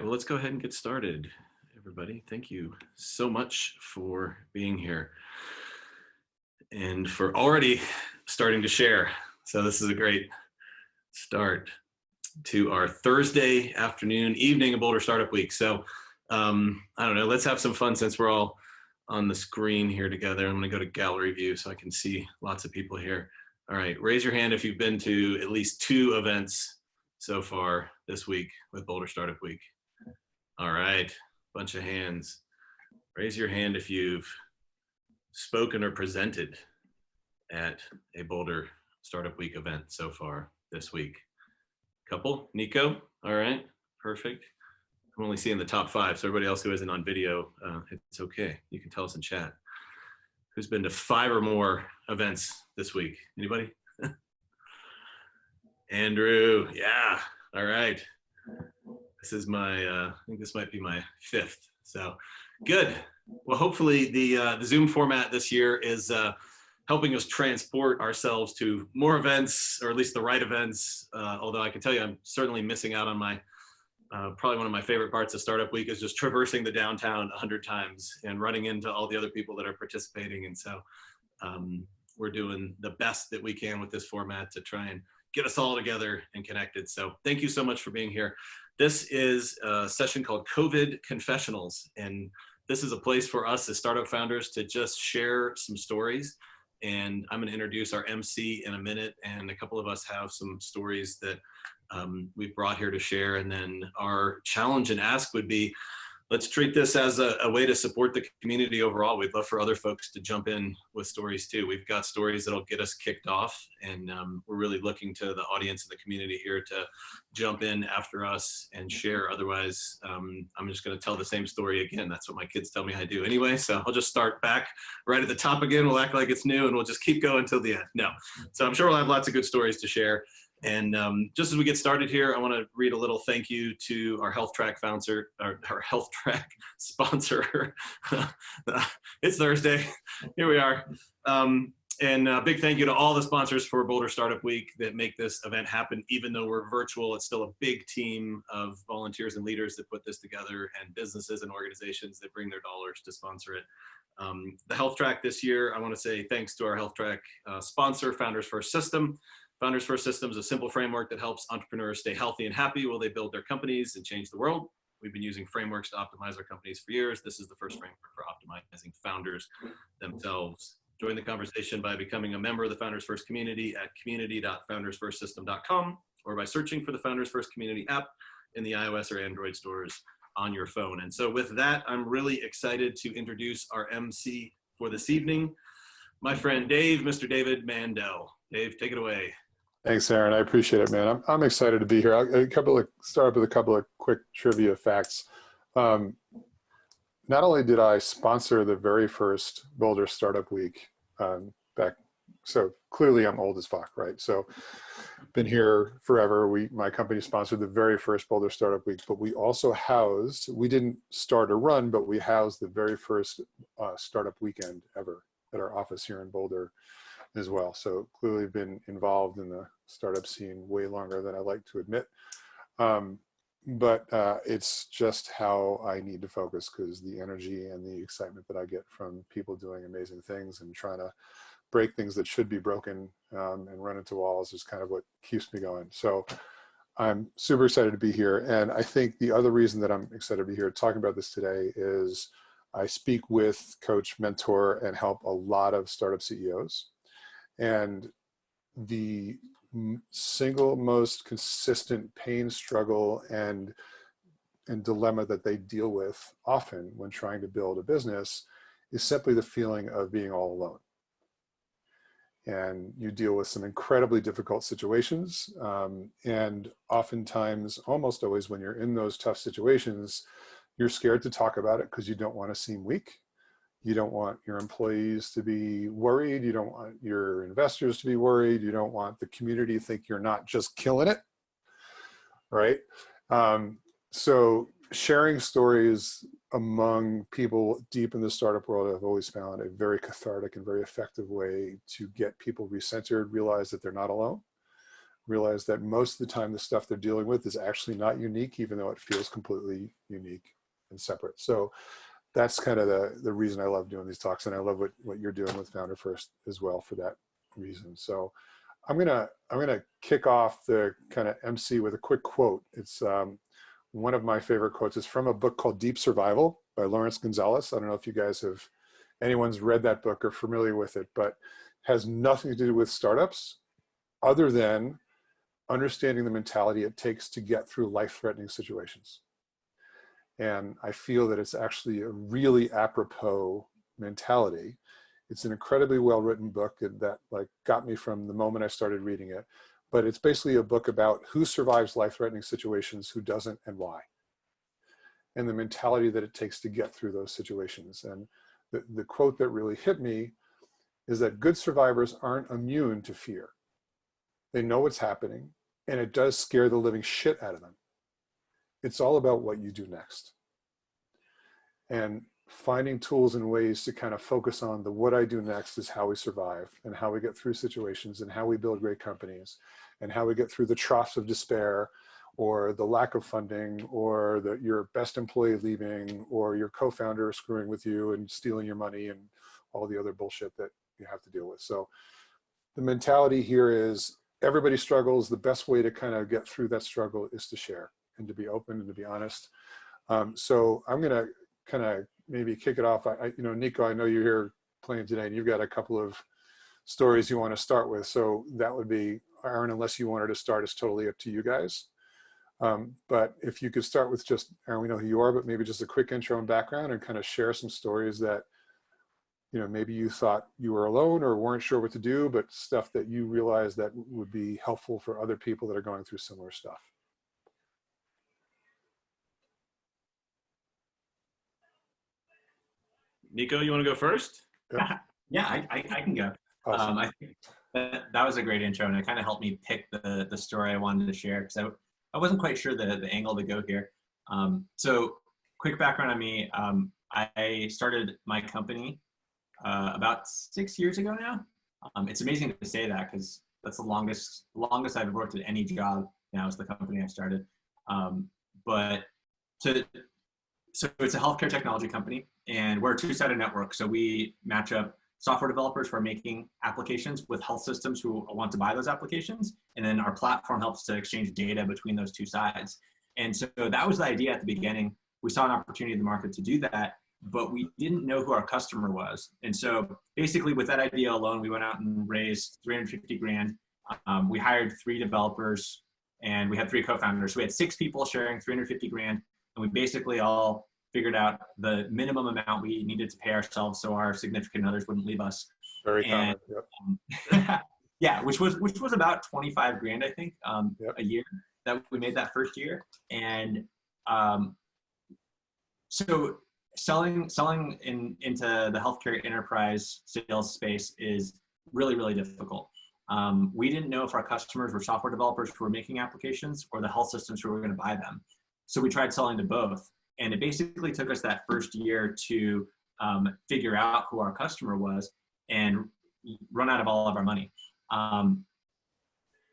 well, let's go ahead and get started, everybody. Thank you so much for being here and for already starting to share. So this is a great start to our Thursday afternoon, evening of Boulder Startup Week. So I don't know, let's have some fun since we're all on the screen here together. I'm gonna go to gallery view so I can see lots of people here. All right, raise your hand if you've been to at least 2 events so far this week with Boulder Startup Week. All right, bunch of hands. Raise your hand if you've spoken or presented at a Boulder Startup Week event so far this week. Couple, Nico, all right, perfect. I'm only seeing the top 5, so everybody else who isn't on video, it's okay. You can tell us in chat. Who's been to 5 or more events this week? Anybody? Andrew, yeah, all right. This is my, I think this might be my 5th, so good. Well, hopefully the Zoom format this year is helping us transport ourselves to more events, or at least the right events, although I can tell you I'm certainly missing out on my, probably one of my favorite parts of Startup Week is just traversing the downtown 100 times and running into all the other people that are participating. And so we're doing the best that we can with this format to try and get us all together and connected. So thank you so much for being here. This is a session called COVID Confessionals. And this is a place for us as startup founders to just share some stories. And I'm gonna introduce our MC in a minute, and a couple of us have some stories that we've brought here to share. And then our challenge and ask would be, let's treat this as a way to support the community overall. We'd love for other folks to jump in with stories too. We've got stories that'll get us kicked off, and we're really looking to the audience and the community here to jump in after us and share. Otherwise, I'm just gonna tell the same story again. That's what my kids tell me I do anyway. So I'll just start back right at the top again. We'll act like it's new and we'll just keep going till the end. No, so I'm sure we'll have lots of good stories to share. And just as we get started here, I want to read a little thank you to our Health Track sponsor, our Health Track sponsor. It's Thursday. Here we are. And a big thank you to all the sponsors for Boulder Startup Week that make this event happen. Even though we're virtual, it's still a big team of volunteers and leaders that put this together, and businesses and organizations that bring their dollars to sponsor it. The Health Track this year, I want to say thanks to our Health Track sponsor, Founders First System. Founders First System is a simple framework that helps entrepreneurs stay healthy and happy while they build their companies and change the world. We've been using frameworks to optimize our companies for years. This is the first framework for optimizing founders themselves. Join the conversation by becoming a member of the Founders First community at community.foundersfirstsystem.com, or by searching for the Founders First community app in the iOS or Android stores on your phone. And so with that, I'm really excited to introduce our MC for this evening, my friend Dave, Mr. David Mandel. Dave, take it away. Thanks, Aaron. I appreciate it, man. I'm excited to be here. I'll start with a couple of quick trivia facts. Not only did I sponsor the very first Boulder Startup Week back, so clearly I'm old as fuck, right? So been here forever. My company sponsored the very first Boulder Startup Week, but we also housed, we didn't start a run, but we housed the very first startup weekend ever at our office here in Boulder as well. So clearly been involved in the startup scene way longer than I like to admit. But it's just how I need to focus, because the energy and the excitement that I get from people doing amazing things and trying to break things that should be broken and run into walls is kind of what keeps me going. So I'm super excited to be here. And I think the other reason that I'm excited to be here talking about this today is I speak with, coach, mentor, and help a lot of startup CEOs. And the single most consistent pain, struggle, and dilemma that they deal with often when trying to build a business is simply the feeling of being all alone. And you deal with some incredibly difficult situations. And oftentimes, almost always when you're in those tough situations, you're scared to talk about it because you don't want to seem weak. You don't want your employees to be worried. You don't want your investors to be worried. You don't want the community to think you're not just killing it, right? So sharing stories among people deep in the startup world, I've always found a very cathartic and very effective way to get people recentered, realize that they're not alone, realize that most of the time the stuff they're dealing with is actually not unique, even though it feels completely unique and separate. So that's kind of the reason I love doing these talks, and I love what you're doing with Founder First as well for that reason. So I'm gonna kick off the kind of MC with a quick quote. It's one of my favorite quotes. It's from a book called Deep Survival by Lawrence Gonzalez. I don't know if you guys anyone's read that book or familiar with it, but has nothing to do with startups other than understanding the mentality it takes to get through life-threatening situations. And I feel that it's actually a really apropos mentality. It's an incredibly well-written book that like got me from the moment I started reading it. But it's basically a book about who survives life-threatening situations, who doesn't, and why. And the mentality that it takes to get through those situations. And the quote that really hit me is that good survivors aren't immune to fear. They know what's happening, and it does scare the living shit out of them. It's all about what you do next. And finding tools and ways to kind of focus on the what I do next is how we survive, and how we get through situations, and how we build great companies, and how we get through the troughs of despair, or the lack of funding, or your best employee leaving, or your co-founder screwing with you and stealing your money, and all the other bullshit that you have to deal with. So the mentality here is everybody struggles. The best way to kind of get through that struggle is to share and to be open and to be honest. So I'm going to kind of maybe kick it off. Nico, I know you're here playing today, and you've got a couple of stories you want to start with. So that would be, Aaron, unless you wanted to start, it's totally up to you guys. But if you could start with just, Aaron, we know who you are, but maybe just a quick intro and background, and kind of share some stories that, maybe you thought you were alone or weren't sure what to do, but stuff that you realized that would be helpful for other people that are going through similar stuff. Nico, you want to go first? Yeah, I can go. Awesome. I think that was a great intro, and it kind of helped me pick the story I wanted to share, because I wasn't quite sure the angle to go here. So quick background on me. I started my company about 6 years ago now. It's amazing to say that, because that's the longest I've worked at any job now is the company I started. So it's a healthcare technology company, and we're a two-sided network. So we match up software developers who are making applications with health systems who want to buy those applications. And then our platform helps to exchange data between those two sides. And so that was the idea at the beginning. We saw an opportunity in the market to do that, but we didn't know who our customer was. And so basically with that idea alone, we went out and raised 350 grand. We hired 3 developers, and we had 3 co-founders. So we had 6 people sharing 350 grand. And we basically all figured out the minimum amount we needed to pay ourselves so our significant others wouldn't leave us. Very common. Yep. Yeah, which was about 25 grand, I think, Yep. a year that we made that first year. And so selling into the healthcare enterprise sales space is really, really difficult. We didn't know if our customers were software developers who were making applications or the health systems who were going to buy them. So we tried selling to both. And it basically took us that first year to figure out who our customer was and run out of all of our money.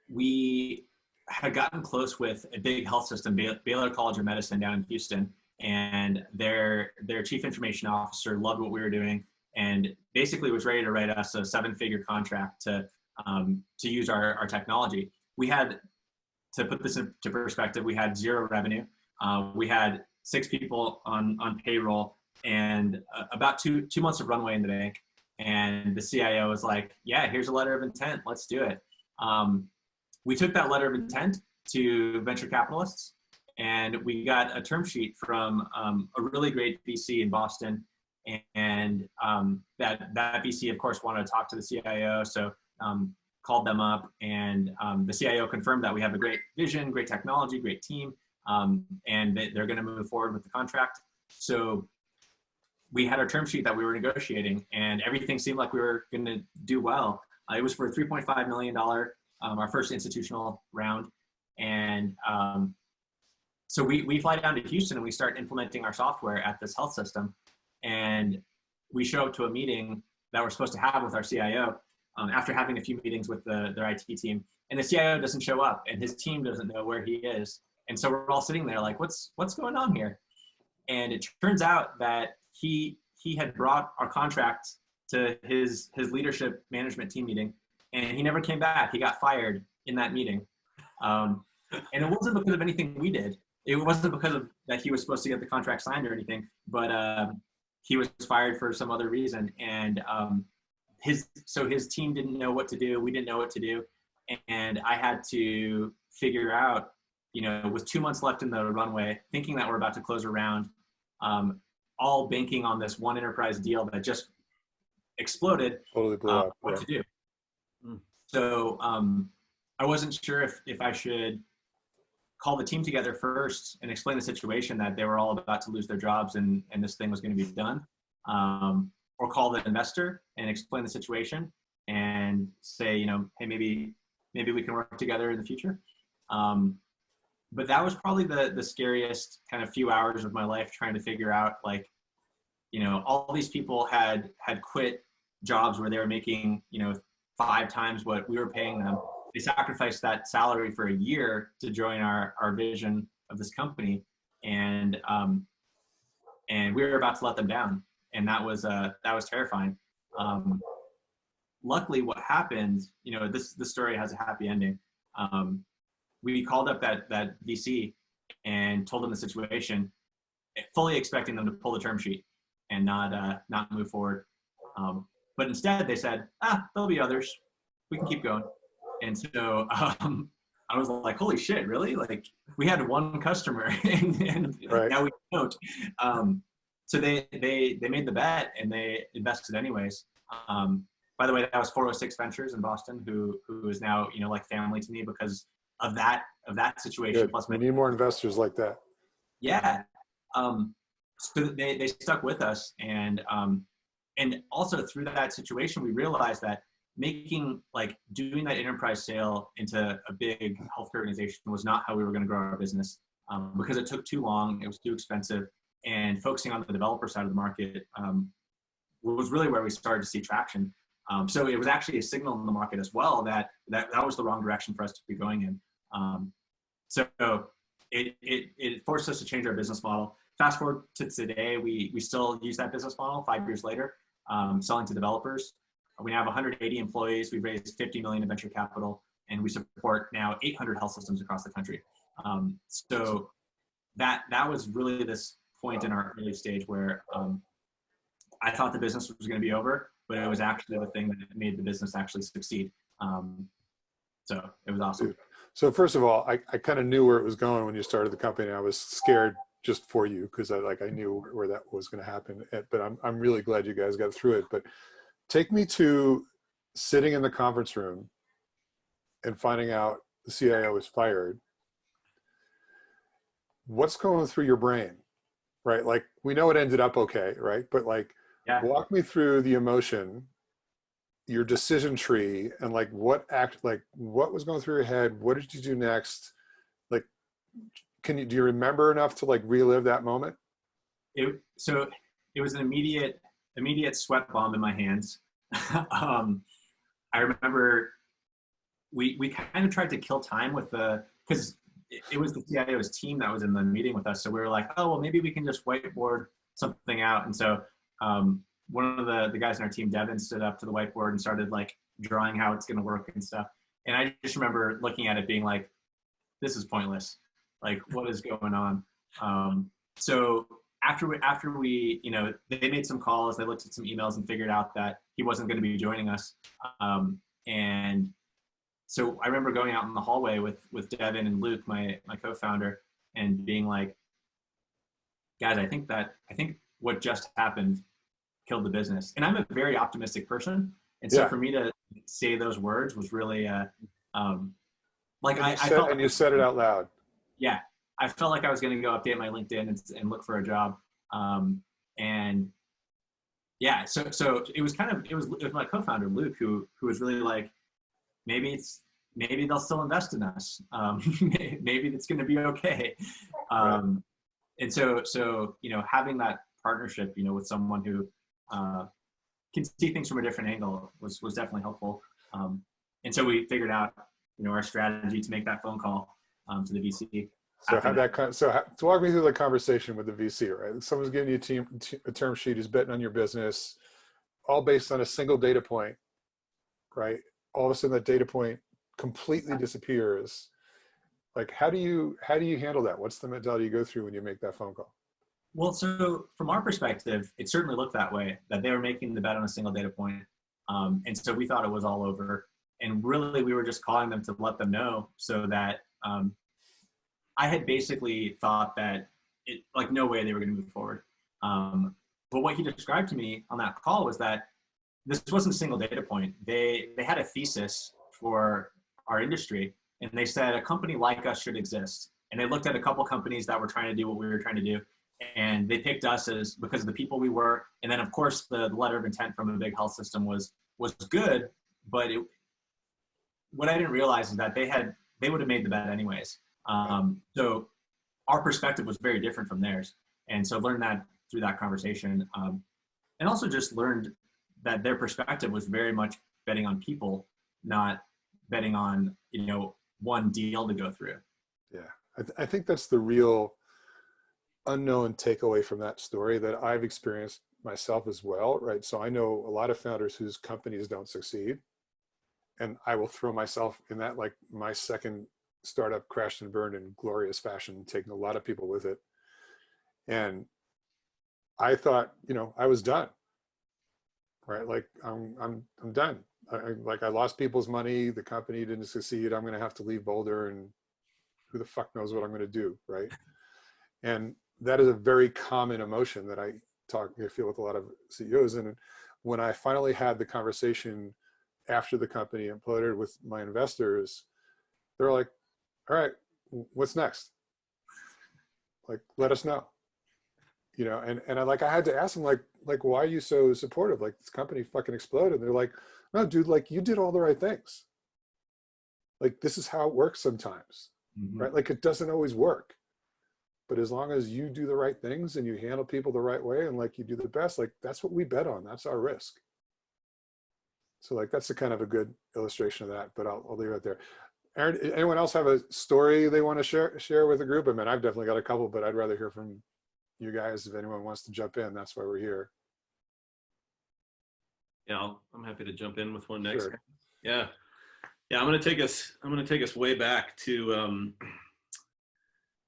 We had gotten close with a big health system, Baylor College of Medicine down in Houston, and their chief information officer loved what we were doing and basically was ready to write us a 7-figure contract to use our technology. We had, to put this into perspective, we had 0 revenue. We had 6 people on payroll and about two months of runway in the bank. And the CIO was like, yeah, here's a letter of intent. Let's do it. We took that letter of intent to venture capitalists, and we got a term sheet from a really great VC in Boston. And that VC, of course, wanted to talk to the CIO. So called them up, and the CIO confirmed that we have a great vision, great technology, great team. And they're going to move forward with the contract. So we had our term sheet that we were negotiating, and everything seemed like we were going to do well. It was for a $3.5 million, our first institutional round. And so we fly down to Houston and we start implementing our software at this health system. And we show up to a meeting that we're supposed to have with our CIO. after having a few meetings with their IT team, and the CIO doesn't show up, and his team doesn't know where he is. And so we're all sitting there like, what's going on here? And it turns out that he had brought our contract to his leadership management team meeting, and he never came back. He got fired in that meeting. And it wasn't because of anything we did. It wasn't because of that he was supposed to get the contract signed or anything, but he was fired for some other reason. And his team didn't know what to do. We didn't know what to do. And I had to figure out, with 2 months left in the runway, thinking that we're about to close a round, all banking on this one enterprise deal that just exploded, Totally blew up. what to do. So I wasn't sure if I should call the team together first and explain the situation, that they were all about to lose their jobs and this thing was going to be done, or call the investor and explain the situation and say, hey, maybe we can work together in the future. But that was probably the scariest kind of few hours of my life, trying to figure out, like, all these people had quit jobs where they were making, 5 times what we were paying them. They sacrificed that salary for a year to join our vision of this company. And we were about to let them down. And that was terrifying. Luckily what happened, this story has a happy ending. We called up that VC and told them the situation, fully expecting them to pull the term sheet and not move forward. But instead they said, there'll be others. We can keep going. And so I was like, holy shit, really? Like, we had one customer and Right. now we don't. So they made the bet and they invested anyways. By the way, that was 406 Ventures in Boston, who is now, like family to me because of that situation. Good. Plus, we need more investors like that. yeah. So they stuck with us, and also through that situation, we realized that doing that enterprise sale into a big healthcare organization was not how we were going to grow our business, because it took too long, it was too expensive, and focusing on the developer side of the market was really where we started to see traction. So it was actually a signal in the market as well that was the wrong direction for us to be going in. So it forced us to change our business model. Fast forward to today, we still use that business model 5 years later, selling to developers. We now have 180 employees. We've raised $50 million in venture capital, and we support now 800 health systems across the country. So that was really this point in our early stage where I thought the business was going to be over, but it was actually the thing that made the business actually succeed. So it was awesome. So first of all, I kind of knew where it was going when you started the company. I was scared just for you because I knew where that was going to happen. But I'm really glad you guys got through it. But take me to sitting in the conference room and finding out the CIO is fired. What's going through your brain, right? Like, we know it ended up okay, right? But walk me through the emotion, your decision tree, and what was going through your head? What did you do next? Do you remember enough to relive that moment? So it was an immediate sweat bomb in my hands. I remember we kind of tried to kill time because it was the CIO's team that was in the meeting with us. So we were like, oh, well, maybe we can just whiteboard something out. And so one of the guys in our team, Devin, stood up to the whiteboard and started drawing how it's going to work and stuff. And I just remember looking at it being like, this is pointless. What is going on? So after we, they made some calls, they looked at some emails and figured out that he wasn't going to be joining us. And so I remember going out in the hallway with Devin and Luke, my co-founder, and being like, guys, I think what just happened killed the business. And I'm a very optimistic person. And so for me to say those words was really, and you said it out loud. Yeah. I felt like I was going to go update my LinkedIn and look for a job. And yeah, so it was my co-founder, Luke, who was really like, maybe they'll still invest in us. Maybe it's going to be okay. And so, having that partnership, with someone who can see things from a different angle was definitely helpful. And so we figured out, our strategy to make that phone call to the VC. So so walk me through the conversation with the VC, right? Someone's giving you a term sheet, is betting on your business, all based on a single data point, right? All of a sudden that data point completely disappears. Like, how do you handle that? What's the mentality you go through when you make that phone call? Well, so from our perspective, it certainly looked that way, that they were making the bet on a single data point. And so we thought it was all over. And really, we were just calling them to let them know, so that I had basically thought that no way they were going to move forward. But what he described to me on that call was that this wasn't a single data point. They had a thesis for our industry, and they said a company like us should exist. And they looked at a couple companies that were trying to do what we were trying to do, and they picked us because of the people we were. And then, of course, the letter of intent from a big health system was good, but what I didn't realize is that they would have made the bet anyways. So our perspective was very different from theirs. And so learned that through that conversation. And also just learned that their perspective was very much betting on people, not betting on, one deal to go through. Yeah. I think that's the real unknown takeaway from that story that I've experienced myself as well, right? So I know a lot of founders whose companies don't succeed, and I will throw myself in that. Like, my second startup crashed and burned in glorious fashion, taking a lot of people with it. And I thought, I was done, right? Like, I'm done. I lost people's money. The company didn't succeed. I'm going to have to leave Boulder, and who the fuck knows what I'm going to do, right? And that is a very common emotion that I feel with a lot of CEOs. And when I finally had the conversation after the company imploded with my investors, they're like, all right, what's next? Like, let us know. And I had to ask them, like, why are you so supportive? Like, this company fucking exploded. They're like, no, dude, like, you did all the right things. Like, this is how it works sometimes, right? Like, it doesn't always work, but as long as you do the right things and you handle people the right way, and like, you do the best, like, that's what we bet on. That's our risk. So like, that's a kind of a good illustration of that, but I'll leave it there. Aaron, anyone else have a story they want to share with the group? I mean, I've definitely got a couple, but I'd rather hear from you guys. If anyone wants to jump in, that's why we're here. Yeah, I'm happy to jump in with one next. Sure. Yeah. I'm going to take us way back to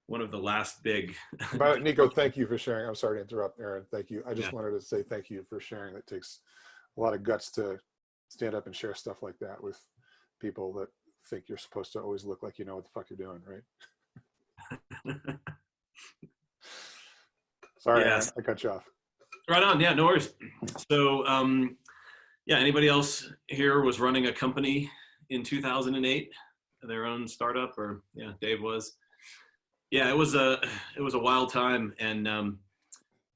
one of the last big. But Nico, thank you for sharing. I'm sorry to interrupt, Aaron. Thank you. I just wanted to say thank you for sharing. It takes a lot of guts to stand up and share stuff like that with people that think you're supposed to always look like you know what the fuck you're doing, right? Sorry, Yes. Aaron, I cut you off. Right on. Yeah, no worries. So, anybody else here was running a company in 2008, their own startup, or Dave was. Yeah, it was a wild time, and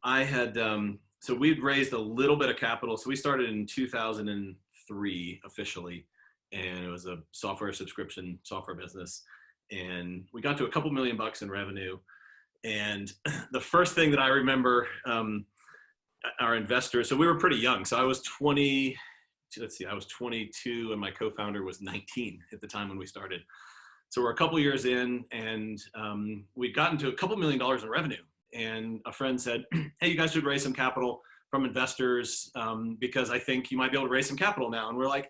I had so we'd raised a little bit of capital. So we started in 2003 officially, and it was a subscription software business, and we got to a couple $1 million in revenue. And the first thing that I remember, our investors, so we were pretty young. So I was 20, I was 22, and my co-founder was 19 at the time when we started. So we're a couple years in, and we'd gotten to a couple $1 million in revenue. And a friend said, hey, you guys should raise some capital from investors because I think you might be able to raise some capital now. And we're like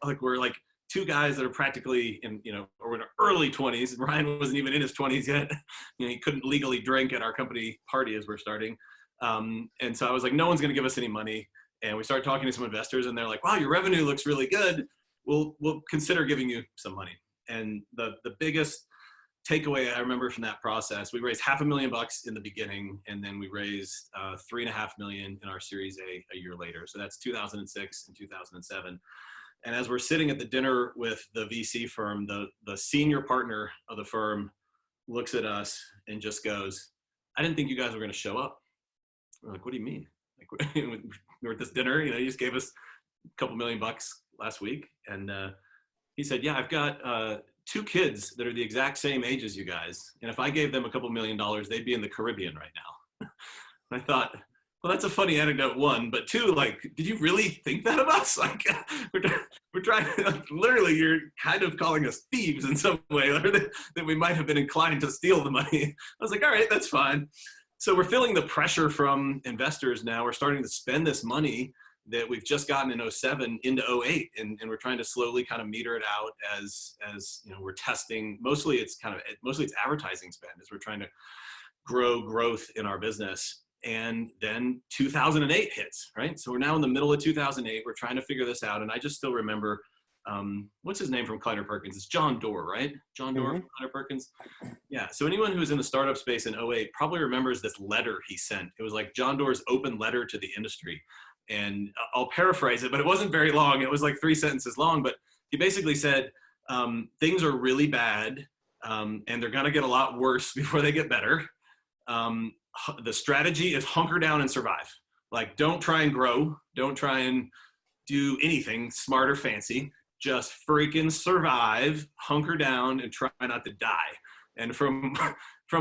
two guys that are practically in our early 20s. And Ryan wasn't even in his 20s yet. He couldn't legally drink at our company party as we're starting. And so I was like, no one's going to give us any money. And we started talking to some investors, and they're like, wow, your revenue looks really good. We'll consider giving you some money. And the biggest takeaway I remember from that process, we raised $500,000 in the beginning, and then we raised $3.5 million in our Series A year later. So that's 2006 and 2007. And as we're sitting at the dinner with the VC firm, the senior partner of the firm looks at us and just goes, I didn't think you guys were going to show up. We're like, what do you mean? Like, we were at this dinner, you just gave us a couple $1 million last week. And he said, yeah, I've got 2 kids that are the exact same age as you guys. And if I gave them a couple $1 million, they'd be in the Caribbean right now. And I thought, Well, that's a funny anecdote, one, but two, like, did you really think that of us? Like, we're trying, like, literally, you're kind of calling us thieves in some way, or that we might have been inclined to steal the money. I was like, all right, that's fine. So we're feeling the pressure from investors now. We're starting to spend this money that we've just gotten in '07 into '08, and we're trying to slowly kind of meter it out as we're testing. Mostly it's advertising spend as we're trying to grow growth in our business. And then 2008 hits, right? So we're now in the middle of 2008. We're trying to figure this out. And I just still remember, what's his name from Kleiner Perkins? It's John Doerr, right? John Doerr from Kleiner Perkins. Yeah. So anyone who's in the startup space in '08 probably remembers this letter he sent. It was like John Doerr's open letter to the industry. And I'll paraphrase it, but it wasn't very long. It was like 3 sentences long, but he basically said, things are really bad, and they're going to get a lot worse before they get better. The strategy is hunker down and survive. Like, don't try and grow. Don't try and do anything smart or fancy. Just freaking survive, hunker down, and try not to die. And from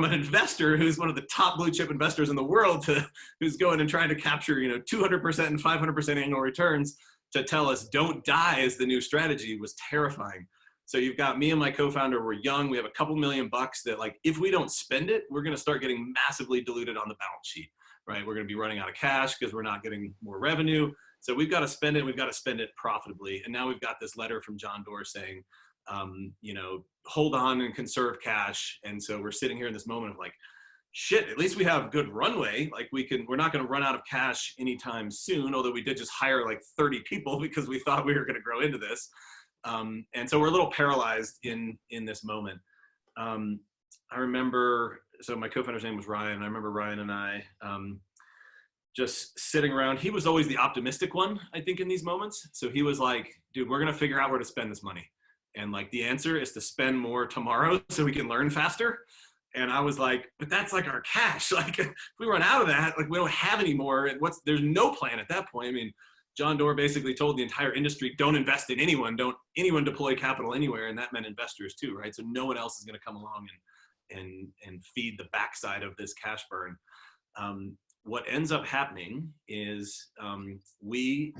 an investor who's one of the top blue chip investors in the world to who's going and trying to capture 200% and 500% annual returns to tell us don't die as the new strategy was terrifying. So you've got me and my co-founder, we're young, we have a couple $1 million that, like, if we don't spend it, we're going to start getting massively diluted on the balance sheet, right? We're going to be running out of cash because we're not getting more revenue. So we've got to spend it. We've got to spend it profitably. And now we've got this letter from John Doerr saying, hold on and conserve cash. And so we're sitting here in this moment of like, shit, at least we have good runway. Like, we're not going to run out of cash anytime soon, although we did just hire like 30 people because we thought we were going to grow into this. And so we're a little paralyzed in this moment. I remember, so my co-founder's name was Ryan, and I remember Ryan and I just sitting around. He was always the optimistic one, I think, in these moments. So he was like, dude, we're going to figure out where to spend this money. And like, the answer is to spend more tomorrow so we can learn faster. And I was like, but that's like our cash. Like, if we run out of that, like, we don't have any more. And there's no plan at that point. I mean, John Doerr basically told the entire industry, don't invest in anyone, don't anyone deploy capital anywhere. And that meant investors too, right? So no one else is going to come along and feed the backside of this cash burn. What ends up happening is we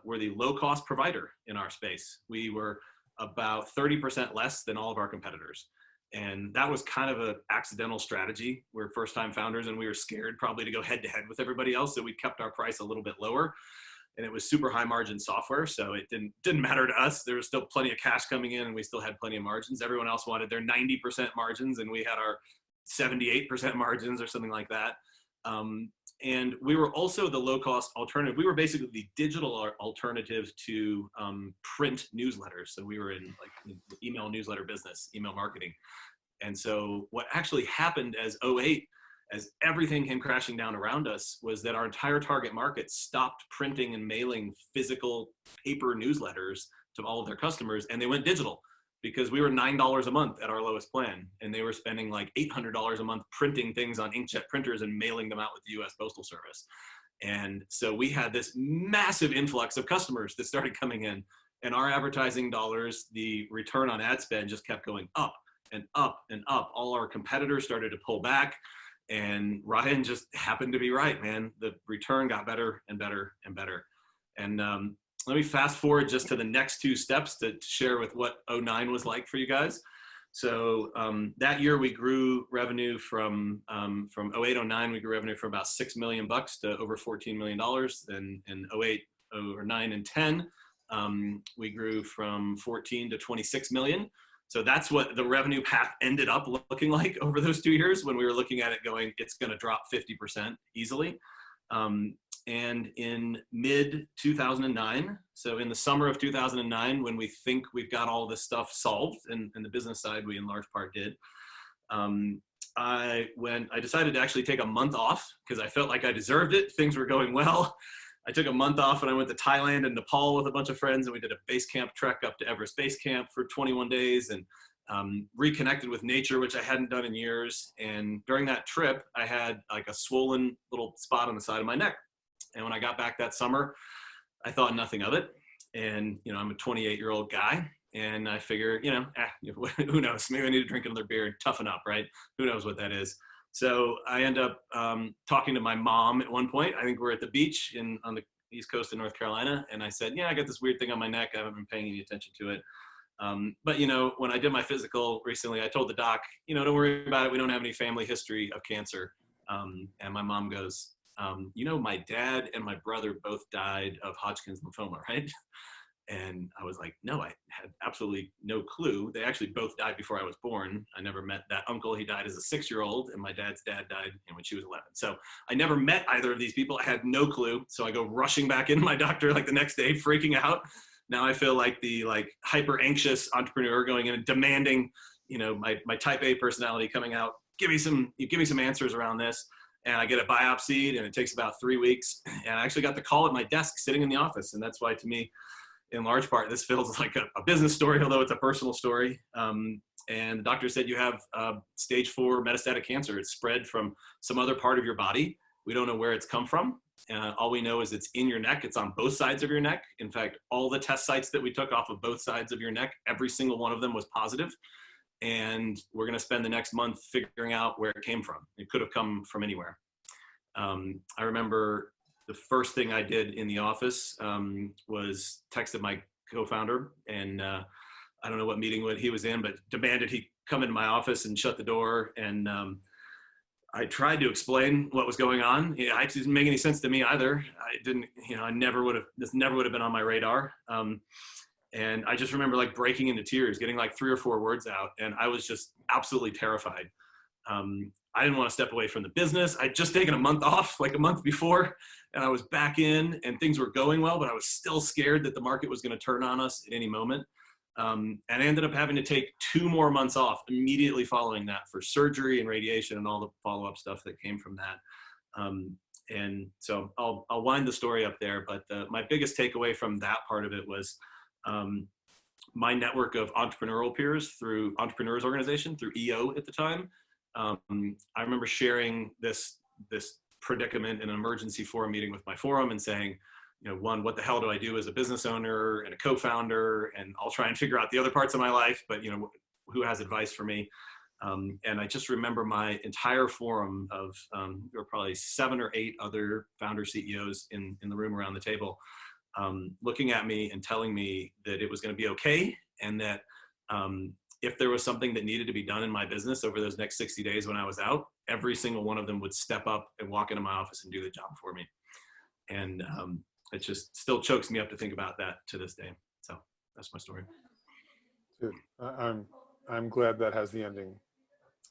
were the low-cost provider in our space. We were about 30% less than all of our competitors. And that was kind of an accidental strategy. We're first-time founders, and we were scared probably to go head-to-head with everybody else, so we kept our price a little bit lower. And it was super high-margin software, so it didn't matter to us. There was still plenty of cash coming in, and we still had plenty of margins. Everyone else wanted their 90% margins, and we had our 78% margins or something like that. And we were also the low-cost alternative. We were basically the digital alternative to print newsletters. So we were in like the email newsletter business, email marketing. And so what actually happened as '08, as everything came crashing down around us, was that our entire target market stopped printing and mailing physical paper newsletters to all of their customers, and they went digital. Because we were $9 a month at our lowest plan, and they were spending like $800 a month printing things on inkjet printers and mailing them out with the US Postal Service. And so we had this massive influx of customers that started coming in, and our advertising dollars, the return on ad spend just kept going up and up and up. All our competitors started to pull back, and Ryan just happened to be right, man. The return got better and better and better. And let me fast forward just to the next 2 steps to share with what '09 was like for you guys. So that year we grew revenue from '08, '09, we grew revenue from about $6 million to over $14 million. And in '08, '09, and '10, we grew from 14 to 26 million. So that's what the revenue path ended up looking like over those 2 years when we were looking at it going, it's going to drop 50% easily. And in mid 2009, so in the summer of 2009, when we think we've got all this stuff solved, and the business side we in large part did, I decided to actually take a month off because I felt like I deserved it. Things were going well. I took a month off and I went to Thailand and Nepal with a bunch of friends, and we did a base camp trek up to Everest Base Camp for 21 days and reconnected with nature, which I hadn't done in years. And during that trip, I had like a swollen little spot on the side of my neck. And when I got back that summer, I thought nothing of it. And, I'm a 28-year-old guy, and I figure, who knows? Maybe I need to drink another beer and toughen up, right? Who knows what that is? So I end up talking to my mom at one point. I think we're at the beach on the East Coast of North Carolina. And I said, yeah, I got this weird thing on my neck. I haven't been paying any attention to it. But, when I did my physical recently, I told the doc, don't worry about it. We don't have any family history of cancer. And my mom goes, my dad and my brother both died of Hodgkin's lymphoma, right? And I was like, no, I had absolutely no clue. They actually both died before I was born. I never met that uncle. He died as a 6-year-old, and my dad's dad died when she was 11. So I never met either of these people. I had no clue. So I go rushing back into my doctor like the next day, freaking out. Now I feel like the hyper anxious entrepreneur going in and demanding, my type A personality coming out. Give me some answers around this. And I get it biopsied, and it takes about 3 weeks. And I actually got the call at my desk sitting in the office. And that's why, to me, in large part, this feels like a business story, although it's a personal story. And the doctor said, you have stage 4 metastatic cancer. It's spread from some other part of your body. We don't know where it's come from. All we know is it's in your neck. It's on both sides of your neck. In fact, all the test sites that we took off of both sides of your neck, every single one of them was positive. And we're going to spend the next month figuring out where it came from. It could have come from anywhere. I remember the first thing I did in the office was texted my co-founder, and I don't know what meeting he was in, but demanded he come into my office and shut the door. And I tried to explain what was going on. It didn't make any sense to me either. I didn't, this never would have been on my radar. And I just remember breaking into tears, getting 3 or 4 words out. And I was just absolutely terrified. I didn't want to step away from the business. I'd just taken a month off, a month before, and I was back in and things were going well, but I was still scared that the market was going to turn on us at any moment. And I ended up having to take 2 more months off immediately following that for surgery and radiation and all the follow-up stuff that came from that. And so I'll wind the story up there, but my biggest takeaway from that part of it was my network of entrepreneurial peers through Entrepreneurs Organization, through EO at the time. I remember sharing this predicament in an emergency forum meeting with my forum and saying, one, what the hell do I do as a business owner and a co-founder? And I'll try and figure out the other parts of my life, but who has advice for me? And I just remember my entire forum of, there were probably 7 or 8 other founder CEOs in the room around the table, looking at me and telling me that it was going to be okay. And that if there was something that needed to be done in my business over those next 60 days when I was out, every single one of them would step up and walk into my office and do the job for me. And it just still chokes me up to think about that to this day. So that's my story. Dude, I'm glad that has the ending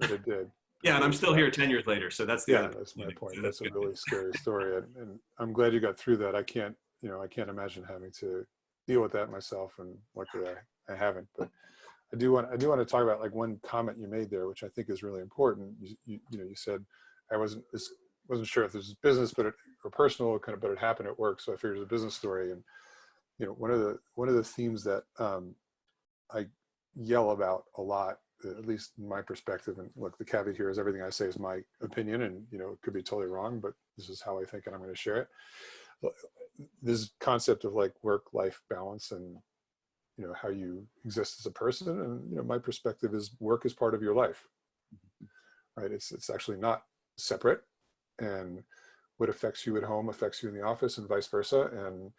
that it did. Yeah, and I'm still here 10 years later. So that's the yeah, that's my point. So that's a really scary story, and I'm glad you got through that. I can't imagine having to deal with that myself, and luckily I haven't. But I do want to talk about one comment you made there, which I think is really important. You said I wasn't sure if this was business, or personal, but it happened at work, so I figured it was a business story. And one of the themes that I yell about a lot, at least in my perspective, and look, the caveat here is everything I say is my opinion, and it could be totally wrong, but this is how I think, and I'm going to share it. This concept of work-life balance and how you exist as a person, and my perspective is work is part of your life, right? It's actually not separate, and what affects you at home affects you in the office, and vice versa. And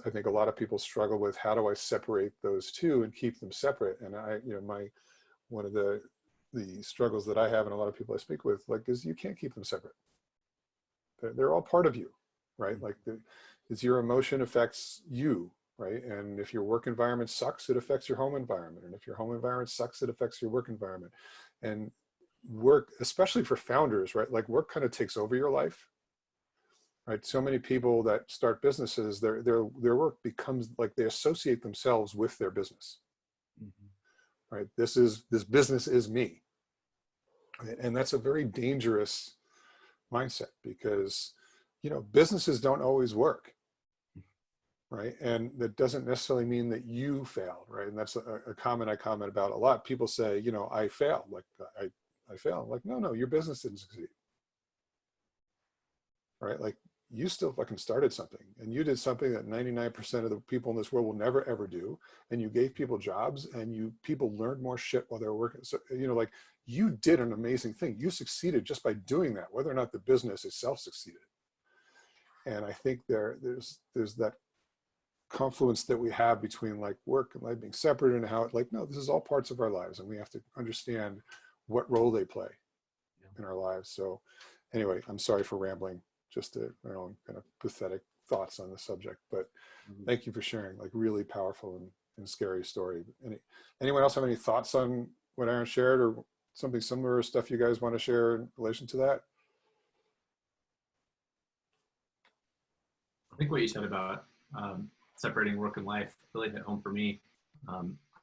I think a lot of people struggle with, how do I separate those two and keep them separate? And one of the struggles that I have, and a lot of people I speak with, is you can't keep them separate. They're all part of you, right? It's your emotion affects you, right? And if your work environment sucks, it affects your home environment. And if your home environment sucks, it affects your work environment. And work, especially for founders, right? Work kind of takes over your life, right? So many people that start businesses, their work becomes they associate themselves with their business, right? This business is me. And that's a very dangerous mindset, because, businesses don't always work, right? And that doesn't necessarily mean that you failed, right? And that's a comment I comment about a lot. People say, I failed, I failed. No, your business didn't succeed, right? You still fucking started something, and you did something that 99% of the people in this world will never, ever do. And you gave people jobs, and people learned more shit while they were working. So, you did an amazing thing. You succeeded just by doing that, whether or not the business itself succeeded. And I think there's that confluence that we have between like work and life being separate, and how like, no, this is all parts of our lives, and we have to understand what role they play in our lives. So anyway, I'm sorry for rambling, just kind of pathetic thoughts on the subject, but thank you for sharing, like really powerful and scary story. Anyone else have any thoughts on what Aaron shared, or something similar, or stuff you guys want to share in relation to that? I think what you said about separating work and life really hit home for me.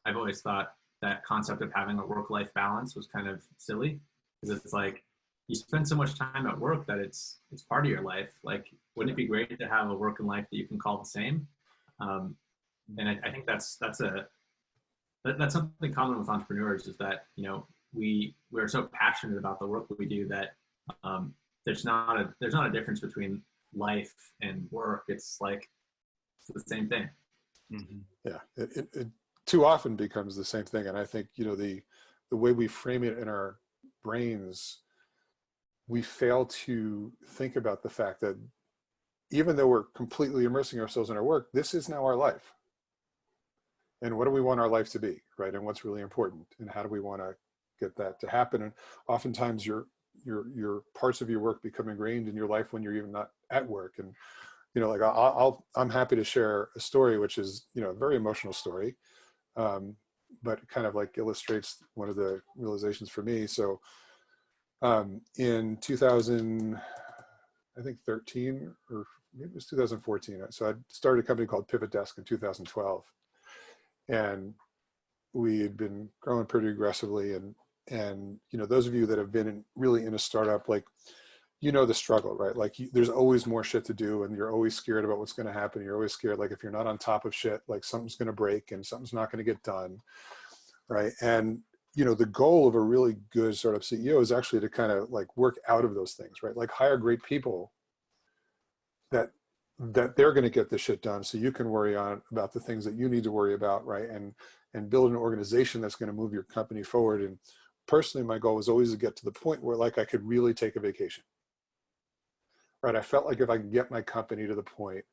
I've always thought that concept of having a work-life balance was kind of silly, because it's like you spend so much time at work that it's part of your life. Like, wouldn't it be great to have a work and life that you can call the same? And I think that's something common with entrepreneurs, is that, you know, we're so passionate about the work that we do that there's not a difference between life and work. It's like it's the same thing. Mm-hmm. Yeah, it too often becomes the same thing. And I think, you know, the way we frame it in our brains, we fail to think about the fact that even though we're completely immersing ourselves in our work, this is now our life. And what do we want our life to be, right? And what's really important, and how do we want to get that to happen? And oftentimes your parts of your work become ingrained in your life when you're even not at work. And, you know, like I'm happy to share a story, which is, you know, a very emotional story, but it kind of like illustrates one of the realizations for me. So in 2013, or maybe it was 2014. So I started a company called Pivot Desk in 2012, and we had been growing pretty aggressively. And you know, those of you that have been really in a startup, like, you know, the struggle, right? Like there's always more shit to do, and you're always scared about what's going to happen. You're always scared, like if you're not on top of shit, like something's going to break and something's not going to get done, right? And you know, the goal of a really good startup CEO is actually to kind of like work out of those things, right? Like hire great people that they're going to get this shit done, so you can worry about the things that you need to worry about, right? And build an organization that's going to move your company forward. And personally, my goal was always to get to the point where like I could really take a vacation, right? I felt like if I could get my company to the point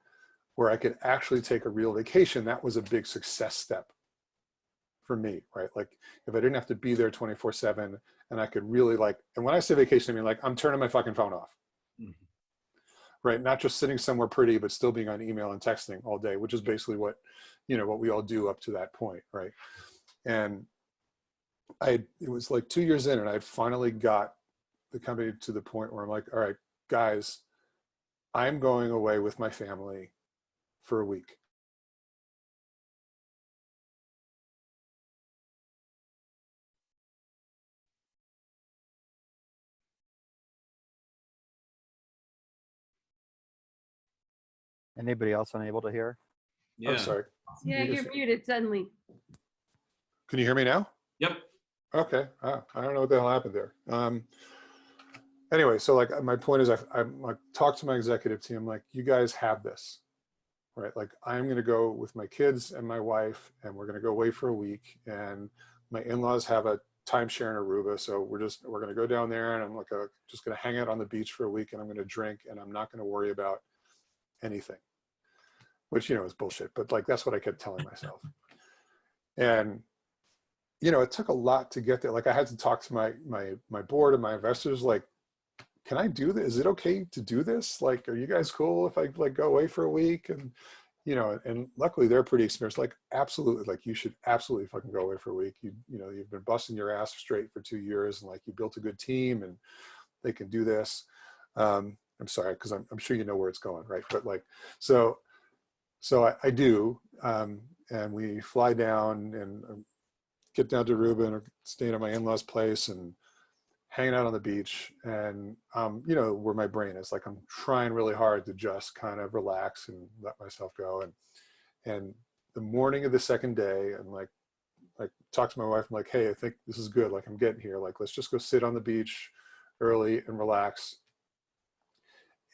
where I could actually take a real vacation, that was a big success step for me, right? Like if I didn't have to be there 24/7, and I could really like, and when I say vacation, I mean like I'm turning my fucking phone off, right? Not just sitting somewhere pretty, but still being on email and texting all day, which is basically what, you know, what we all do up to that point, right? And it was like 2 years in, and I finally got the company to the point where I'm like, all right, guys, I'm going away with my family for a week. Anybody else unable to hear? Yeah. Oh, sorry. Yeah, you're muted suddenly. Can you hear me now? Yep. Okay. I don't know what the hell happened there. Anyway, so like my point is, I'm like talked to my executive team, like, you guys have this, right? Like I'm going to go with my kids and my wife, and we're going to go away for a week. And my in-laws have a timeshare in Aruba, so we're going to go down there, and I'm like just going to hang out on the beach for a week, and I'm going to drink, and I'm not going to worry about anything. Which, you know, is bullshit, but like that's what I kept telling myself. And you know, it took a lot to get there. Like I had to talk to my board and my investors, like, can I do this? Is it okay to do this? Like, are you guys cool if I like go away for a week? And, you know, and luckily they're pretty experienced. Like, absolutely. Like you should absolutely fucking go away for a week. You know, you've been busting your ass straight for 2 years, and like you built a good team, and they can do this. I'm sorry, because I'm sure you know where it's going, right? But like, so I do, and we fly down and get down to Aruba and staying at my in-laws' place and hanging out on the beach. And you know, where my brain is, like I'm trying really hard to just kind of relax and let myself go. And the morning of the second day, I'm like talk to my wife. I'm like, hey, I think this is good. Like I'm getting here. Like let's just go sit on the beach early and relax.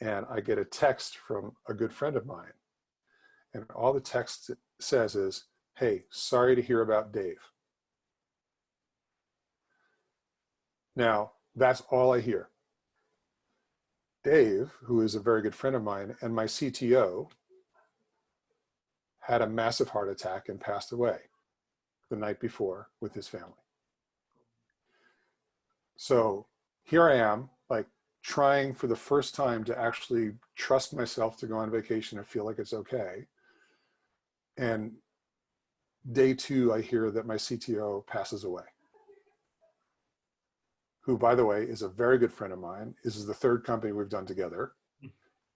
And I get a text from a good friend of mine, and all the text says is, hey, sorry to hear about Dave. Now, that's all I hear. Dave, who is a very good friend of mine, and my CTO had a massive heart attack and passed away the night before with his family. So here I am, like trying for the first time to actually trust myself to go on vacation and feel like it's okay. And day 2, I hear that my CTO passes away, who, by the way, is a very good friend of mine. This is the 3rd company we've done together,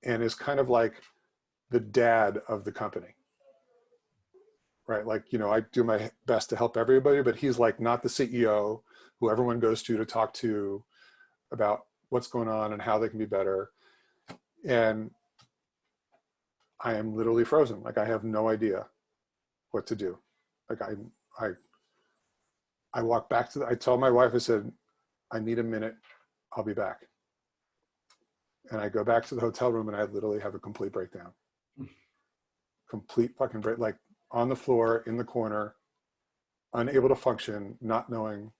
and is kind of like the dad of the company, right? Like, you know, I do my best to help everybody, but he's like not the CEO who everyone goes to talk to about what's going on and how they can be better. And I am literally frozen. Like, I have no idea what to do. Like, I walk back to I told my wife, I said, I need a minute, I'll be back. And I go back to the hotel room and I literally have a complete breakdown. Complete fucking break, like on the floor, in the corner, unable to function, not knowing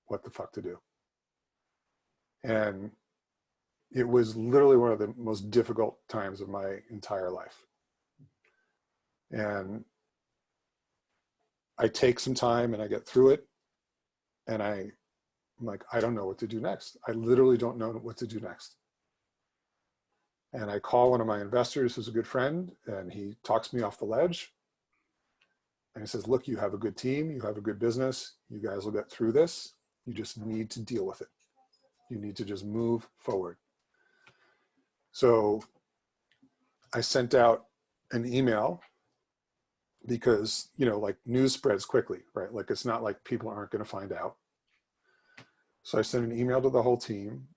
what the fuck to do. And it was literally one of the most difficult times of my entire life. And I take some time and I get through it. And I'm like, I don't know what to do next. I literally don't know what to do next. And I call one of my investors who's a good friend, and he talks me off the ledge. And he says, look, you have a good team, you have a good business, you guys will get through this. You just need to deal with it. You need to just move forward. So I sent out an email because, you know, like news spreads quickly, right? Like, it's not like people aren't going to find out. So I sent an email to the whole team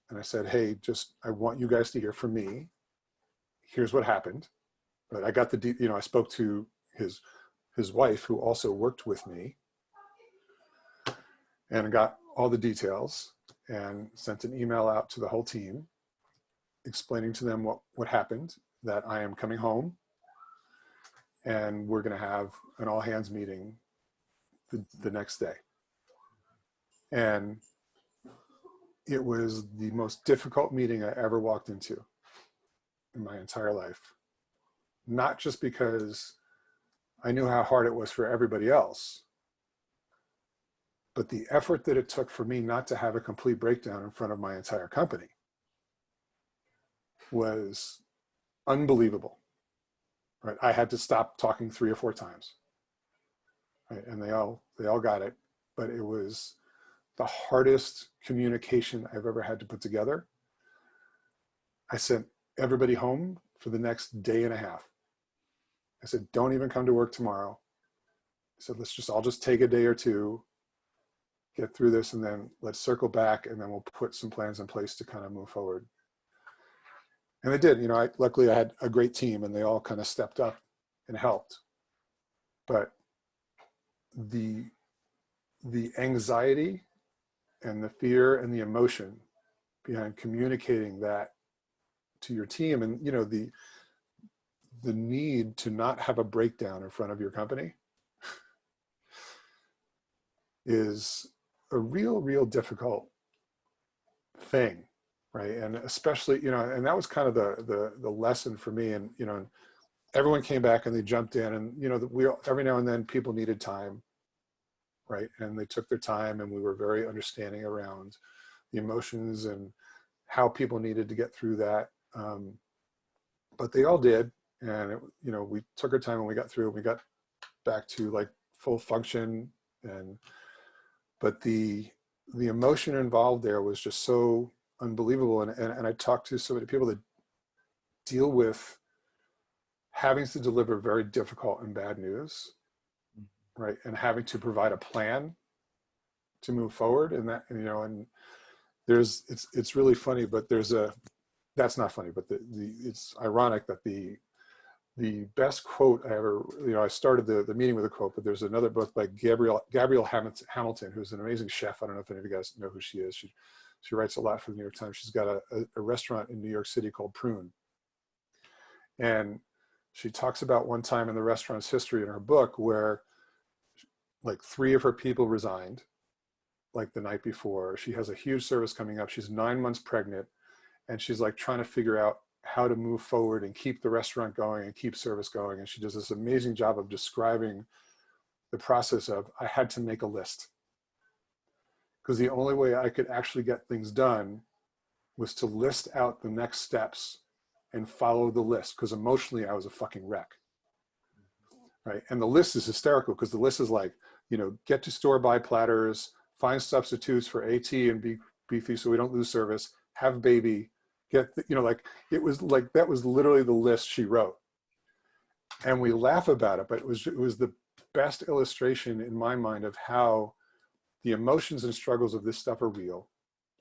and I said, hey, just, I want you guys to hear from me. Here's what happened. But I got the, you know, I spoke to his wife, who also worked with me, and got all the details and sent an email out to the whole team explaining to them what happened, that I am coming home and we're going to have an all hands meeting the next day. And it was the most difficult meeting I ever walked into in my entire life. Not just because I knew how hard it was for everybody else, but the effort that it took for me not to have a complete breakdown in front of my entire company was unbelievable, right? I had to stop talking 3 or 4 times, right? And they all got it, but it was the hardest communication I've ever had to put together. I sent everybody home for the next day and a half. I said, don't even come to work tomorrow. I said, I'll just take a day or 2, get through this, and then let's circle back, and then we'll put some plans in place to kind of move forward. And they did. You know, luckily I had a great team, and they all kind of stepped up and helped. But the anxiety and the fear and the emotion behind communicating that to your team, and, you know, the need to not have a breakdown in front of your company is a real difficult thing, right? And especially, you know, and that was kind of the lesson for me. And, you know, everyone came back and they jumped in, and, you know, every now and then people needed time, right? And they took their time, and we were very understanding around the emotions and how people needed to get through that. But they all did. And, you know, we took our time and we got through, and we got back to like full function. But the emotion involved there was just so unbelievable. And I talked to so many people that deal with having to deliver very difficult and bad news, right? And having to provide a plan to move forward. And that, you know, and it's really funny, but that's not funny, but it's ironic that the best quote I ever, you know, I started the meeting with a quote, but there's another book by Gabrielle Hamilton, who's an amazing chef. I don't know if any of you guys know who she is. She writes a lot for the New York Times. She's got a restaurant in New York City called Prune. And she talks about one time in the restaurant's history in her book where like 3 of her people resigned, like the night before. She has a huge service coming up. She's 9 months pregnant, and she's like trying to figure out how to move forward and keep the restaurant going and keep service going. And she does this amazing job of describing the process of, I had to make a list, because the only way I could actually get things done was to list out the next steps and follow the list, because emotionally I was a fucking wreck. Right. And the list is hysterical, because the list is like, you know, get to store-buy platters, find substitutes for AT and beefy so we don't lose service, have baby, get, you know, like, it was like, that was literally the list she wrote. And we laugh about it, but it was the best illustration in my mind of how the emotions and struggles of this stuff are real.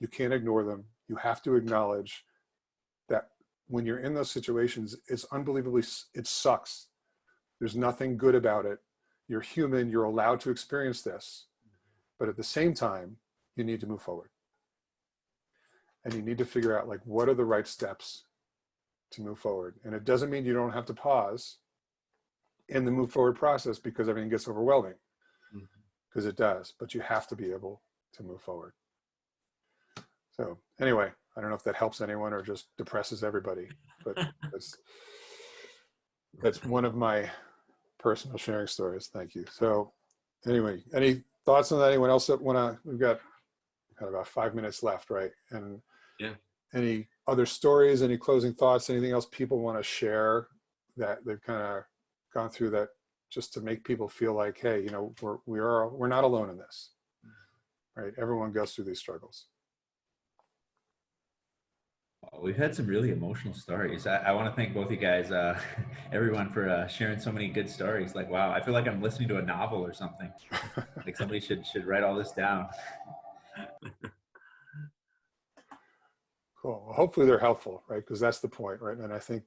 You can't ignore them. You have to acknowledge that when you're in those situations, it's unbelievably, it sucks. There's nothing good about it. You're human, you're allowed to experience this. But at the same time, you need to move forward. And you need to figure out, like, what are the right steps to move forward? And it doesn't mean you don't have to pause in the move forward process because everything gets overwhelming, because it does, but you have to be able to move forward. So anyway, I don't know if that helps anyone or just depresses everybody, but that's one of my personal sharing stories. Thank you. So anyway, any thoughts on that? Anyone else that wanna, we've got about 5 minutes left, right? And yeah, any other stories, any closing thoughts, anything else people want to share that they've kind of gone through, that just to make people feel like, hey, you know, we're not alone in this, right? Everyone goes through these struggles. We've had some really emotional stories. I want to thank both you guys, everyone, for sharing so many good stories. Like, wow, I feel like I'm listening to a novel or something. Like somebody should write all this down. Cool. Well, hopefully they're helpful, right? Because that's the point, right? And I think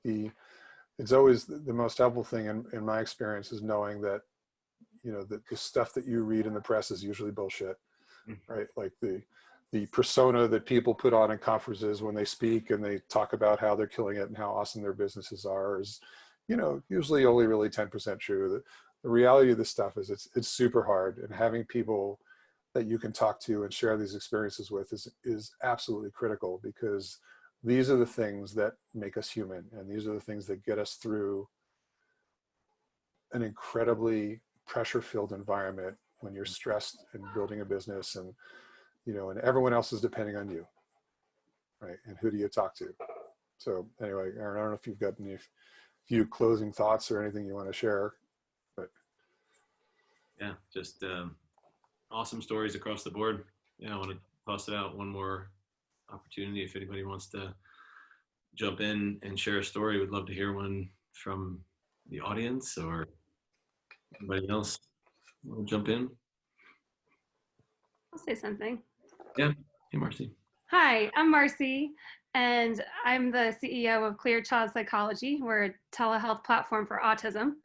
it's always the most helpful thing in my experience is knowing that, you know, that the stuff that you read in the press is usually bullshit, right? Like the persona that people put on in conferences when they speak and they talk about how they're killing it and how awesome their businesses are is, you know, usually only really 10% true. The reality of this stuff is it's super hard, and having people that you can talk to and share these experiences with is absolutely critical, because these are the things that make us human, and these are the things that get us through an incredibly pressure-filled environment when you're stressed and building a business, and, you know, and everyone else is depending on you, right? And who do you talk to? So anyway, Aaron, I don't know if you've got any few closing thoughts or anything you want to share, but yeah, just awesome stories across the board. Yeah, I want to toss it out one more opportunity. If anybody wants to jump in and share a story, we'd love to hear one from the audience, or anybody else want to jump in. I'll say something. Yeah. Hey, Marcy. Hi, I'm Marcy, and I'm the CEO of Clear Child Psychology. We're a telehealth platform for autism.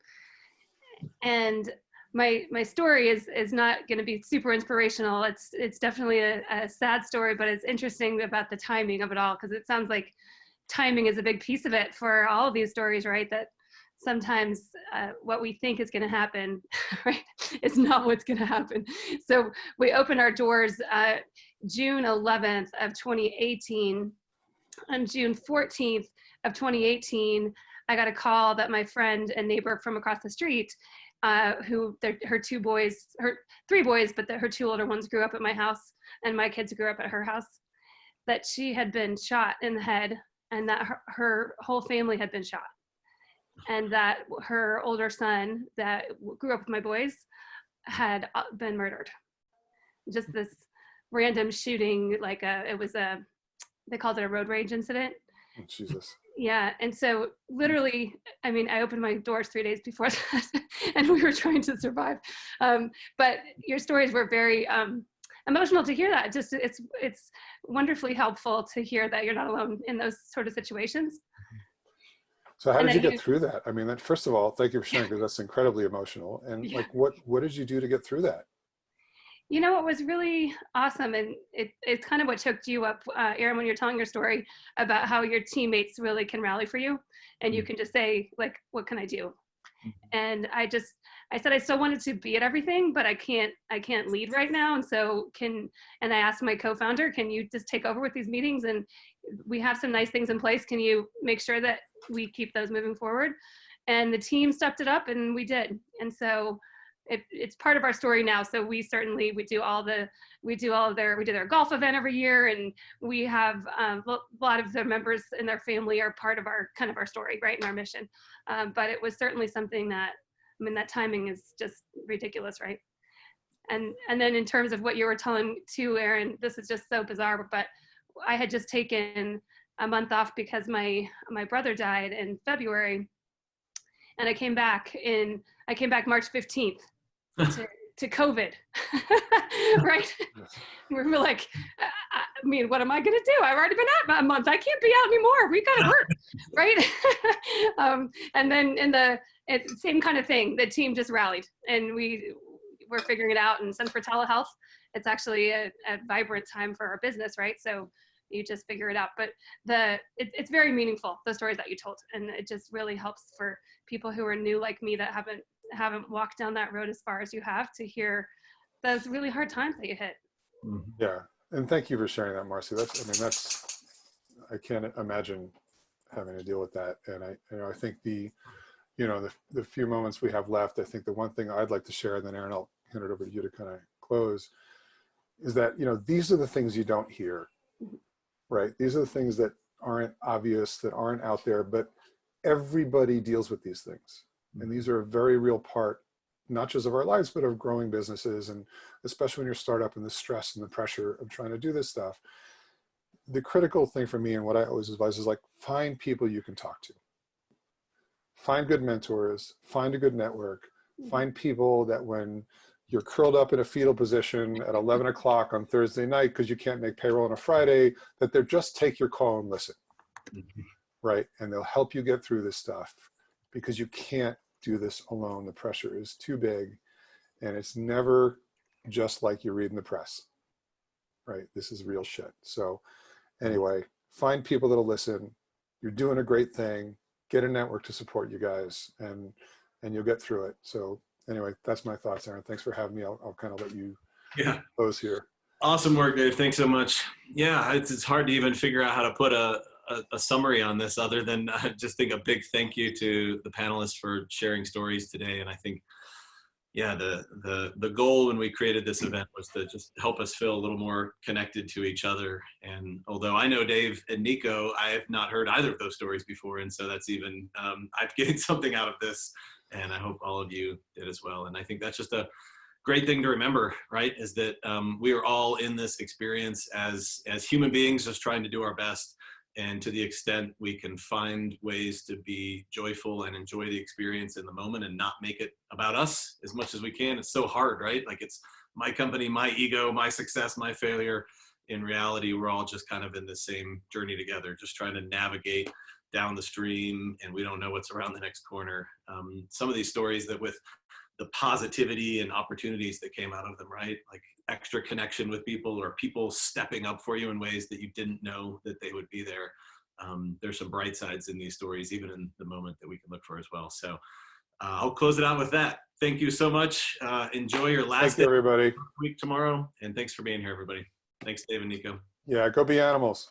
And my story is not going to be super inspirational. It's definitely a sad story, but it's interesting about the timing of it all, because it sounds like timing is a big piece of it for all of these stories, right? That sometimes what we think is going to happen, right, is not what's going to happen. So we opened our doors June 11th of 2018. On June 14th of 2018, I got a call that my friend and neighbor from across the street, her three boys, but her two older ones grew up at my house, and my kids grew up at her house, that she had been shot in the head, and that her whole family had been shot, and that her older son that grew up with my boys had been murdered. Just this random shooting, like they called it a road rage incident. oh, Jesus. Yeah, and so literally, I mean, I opened my doors 3 days before that, and we were trying to survive. But your stories were very emotional to hear that. Just it's wonderfully helpful to hear that you're not alone in those sort of situations. So how did you get through that? I mean, first of all, thank you for sharing, because that's incredibly emotional. And Yeah. like, what did you do to get through that? You know, it was really awesome, and it's kind of what choked you up, Aaron, when you're telling your story about how your teammates really can rally for you, and you can just say, like, what can I do? And I said I still wanted to be at everything, but I can't lead right now. And so and I asked my co-founder, can you just take over with these meetings? And we have some nice things in place. Can you make sure that we keep those moving forward? And the team stepped it up, and we did. And so it's part of our story now. So we do their golf event every year, and we have a lot of the members and their family are part of our story, right, in our mission. But it was certainly something that, I mean, that timing is just ridiculous, right? And then in terms of what you were telling too, Aaron, this is just so bizarre, but I had just taken a month off because my brother died in February, and I came back March 15th to COVID, right? We were like, I mean, what am I going to do? I've already been out a month. I can't be out anymore. We got to work, right? And then same kind of thing. The team just rallied, and we're figuring it out. And since for telehealth, it's actually a vibrant time for our business, right? So you just figure it out. But it's very meaningful, the stories that you told, and it just really helps for people who are new like me that haven't walked down that road as far as you have, to hear those really hard times that you hit. Yeah, and thank you for sharing that, Marcy. I can't imagine having to deal with that. And I think the few moments we have left, I think the one thing I'd like to share, and then Aaron, I'll hand it over to you to kind of close, is that, these are the things you don't hear, right? These are the things that aren't obvious, that aren't out there, but everybody deals with these things. And these are a very real part, not just of our lives, but of growing businesses. And especially when you're a startup and the stress and the pressure of trying to do this stuff. The critical thing for me, and what I always advise, is like, find people you can talk to. Find good mentors, find a good network, find people that when you're curled up in a fetal position at 11 o'clock on Thursday night because you can't make payroll on a Friday, that they'll just take your call and listen, right? And they'll help you get through this stuff, because you can't do this alone. The pressure is too big, and it's never just like you read in the press, right? This is real shit. So anyway, find people that'll listen. You're doing a great thing. Get a network to support you guys, and you'll get through it. So anyway, that's my thoughts, Aaron. Thanks for having me. I'll kind of let you close here. Awesome work, Dave. Thanks so much. Yeah, it's hard to even figure out how to put a summary on this, other than just think a big thank you to the panelists for sharing stories today. And I think, yeah, the goal when we created this event was to just help us feel a little more connected to each other. And although I know Dave and Nico, I have not heard either of those stories before. And so that's even, I've gained something out of this, and I hope all of you did as well. And I think that's just a great thing to remember, right? Is that we are all in this experience as human beings, just trying to do our best. And to the extent we can find ways to be joyful and enjoy the experience in the moment and not make it about us as much as we can. It's so hard, right? Like, it's my company, my ego, my success, my failure. In reality, we're all just kind of in the same journey together, just trying to navigate down the stream, and we don't know what's around the next corner. Some of these stories that with the positivity and opportunities that came out of them, right? Like extra connection with people, or people stepping up for you in ways that you didn't know that they would be there. There's some bright sides in these stories, even in the moment, that we can look for as well. So I'll close it out with that. Thank you so much. Enjoy your last Thank you, everybody. week tomorrow. And thanks for being here, everybody. Thanks, Dave and Nico. Yeah, go be animals.